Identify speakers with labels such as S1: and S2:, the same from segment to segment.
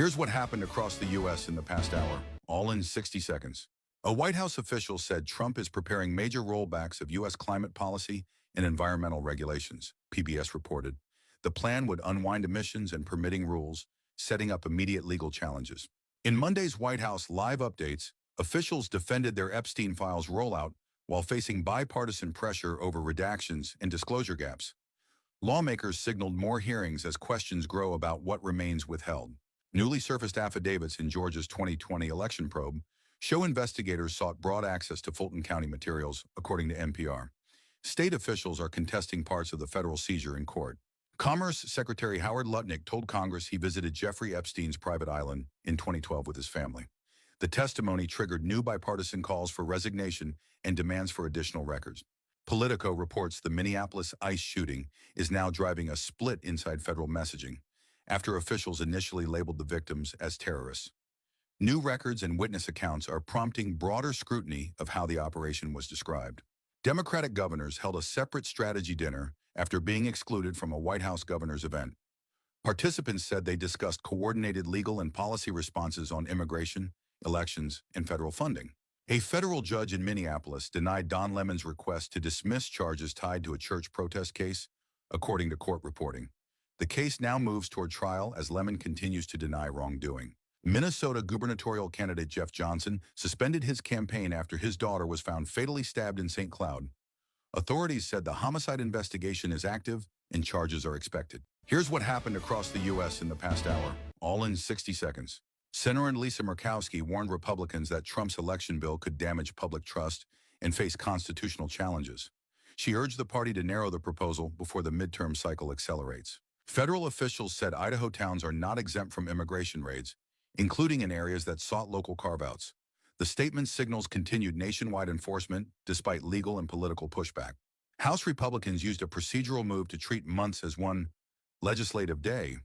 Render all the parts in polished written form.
S1: Here's what happened across the U.S. in the past hour, all in 60 seconds. A White House official said Trump is preparing major rollbacks of U.S. climate policy and environmental regulations, PBS reported. The plan would unwind emissions and permitting rules, setting up immediate legal challenges. In Monday's White House live updates, officials defended their Epstein files rollout while facing bipartisan pressure over redactions and disclosure gaps. Lawmakers signaled more hearings as questions grow about what remains withheld. Newly surfaced affidavits in Georgia's 2020 election probe show investigators sought broad access to Fulton County materials, according to NPR. State officials are contesting parts of the federal seizure in court. Commerce Secretary Howard Lutnick told Congress he visited Jeffrey Epstein's private island in 2012 with his family. The testimony triggered new bipartisan calls for resignation and demands for additional records. Politico reports the Minneapolis ICE shooting is now driving a split inside federal messaging, after officials initially labeled the victims as terrorists. New records and witness accounts are prompting broader scrutiny of how the operation was described. Democratic governors held a separate strategy dinner after being excluded from a White House governor's event. Participants said they discussed coordinated legal and policy responses on immigration, elections, and federal funding. A federal judge in Minneapolis denied Don Lemon's request to dismiss charges tied to a church protest case, according to court reporting. The case now moves toward trial as Lemon continues to deny wrongdoing. Minnesota gubernatorial candidate Jeff Johnson suspended his campaign after his daughter was found fatally stabbed in St. Cloud. Authorities said the homicide investigation is active and charges are expected. Here's what happened across the U.S. in the past hour, all in 60 seconds. Senator Lisa Murkowski warned Republicans that Trump's election bill could damage public trust and face constitutional challenges. She urged the party to narrow the proposal before the midterm cycle accelerates. Federal officials said Idaho towns are not exempt from immigration raids, including in areas that sought local carve-outs. The statement signals continued nationwide enforcement despite legal and political pushback. House Republicans used a procedural move to treat months as one legislative day,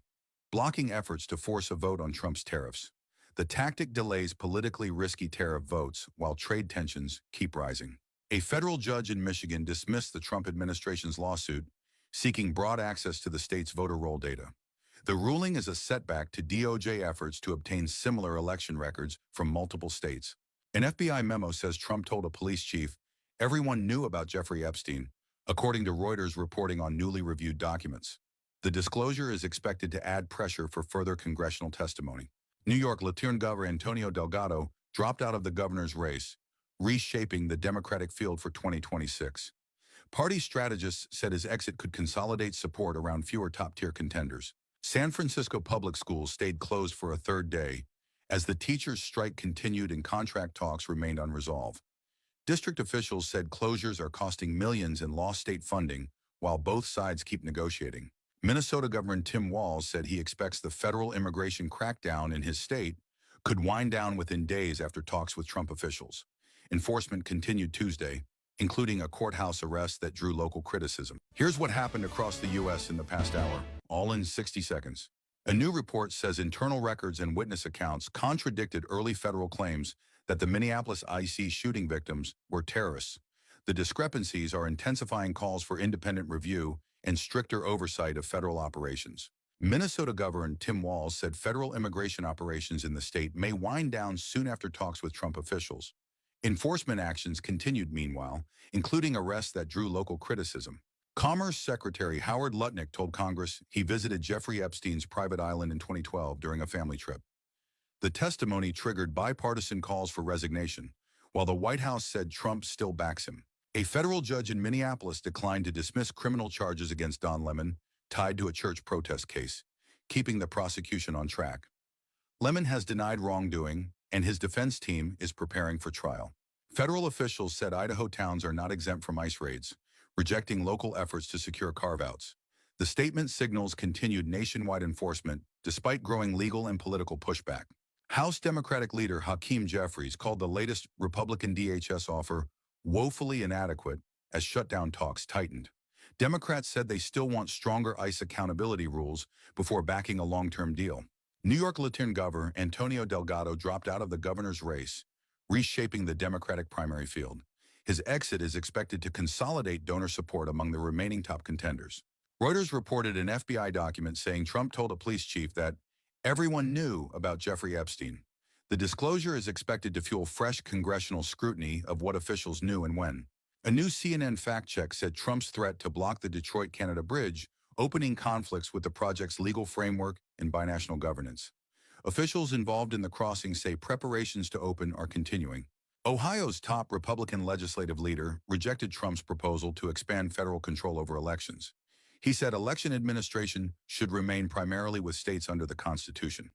S1: blocking efforts to force a vote on Trump's tariffs. The tactic delays politically risky tariff votes while trade tensions keep rising. A federal judge in Michigan dismissed the Trump administration's lawsuit seeking broad access to the state's voter roll data. The ruling is a setback to DOJ efforts to obtain similar election records from multiple states. An FBI memo says Trump told a police chief everyone knew about Jeffrey Epstein, according to Reuters reporting on newly reviewed documents. The disclosure is expected to add pressure for further congressional testimony. New York Lieutenant Governor Antonio Delgado dropped out of the governor's race, reshaping the Democratic field for 2026. Party strategists said his exit could consolidate support around fewer top-tier contenders. San Francisco public schools stayed closed for a third day as the teachers' strike continued and contract talks remained unresolved. District officials said closures are costing millions in lost state funding while both sides keep negotiating. Minnesota Governor Tim Walz said he expects the federal immigration crackdown in his state could wind down within days after talks with Trump officials. Enforcement continued Tuesday, including a courthouse arrest that drew local criticism. Here's what happened across the U.S. in the past hour, all in 60 seconds. A new report says internal records and witness accounts contradicted early federal claims that the Minneapolis ICE shooting victims were terrorists. The discrepancies are intensifying calls for independent review and stricter oversight of federal operations. Minnesota Governor Tim Walz said federal immigration operations in the state may wind down soon after talks with Trump officials. Enforcement actions continued meanwhile, including arrests that drew local criticism. Commerce Secretary Howard Lutnick told Congress he visited Jeffrey Epstein's private island in 2012 during a family trip. The testimony triggered bipartisan calls for resignation, while the White House said Trump still backs him. A federal judge in Minneapolis declined to dismiss criminal charges against Don Lemon tied to a church protest case, keeping the prosecution on track. Lemon has denied wrongdoing, and his defense team is preparing for trial. Federal officials said Idaho towns are not exempt from ICE raids, rejecting local efforts to secure carve-outs. The statement signals continued nationwide enforcement despite growing legal and political pushback. House Democratic leader Hakeem Jeffries called the latest Republican DHS offer woefully inadequate as shutdown talks tightened. Democrats said they still want stronger ICE accountability rules before backing a long-term deal. New York Lieutenant Governor Antonio Delgado dropped out of the governor's race, reshaping the Democratic primary field. His exit is expected to consolidate donor support among the remaining top contenders. Reuters reported an FBI document saying Trump told a police chief that Everyone knew about Jeffrey Epstein. The disclosure is expected to fuel fresh congressional scrutiny of what officials knew and when. A new CNN fact check said Trump's threat to block the Detroit-Canada Bridge, opening conflicts with the project's legal framework and binational governance. Officials involved in the crossing say preparations to open are continuing. Ohio's top Republican legislative leader rejected Trump's proposal to expand federal control over elections. He said election administration should remain primarily with states under the Constitution.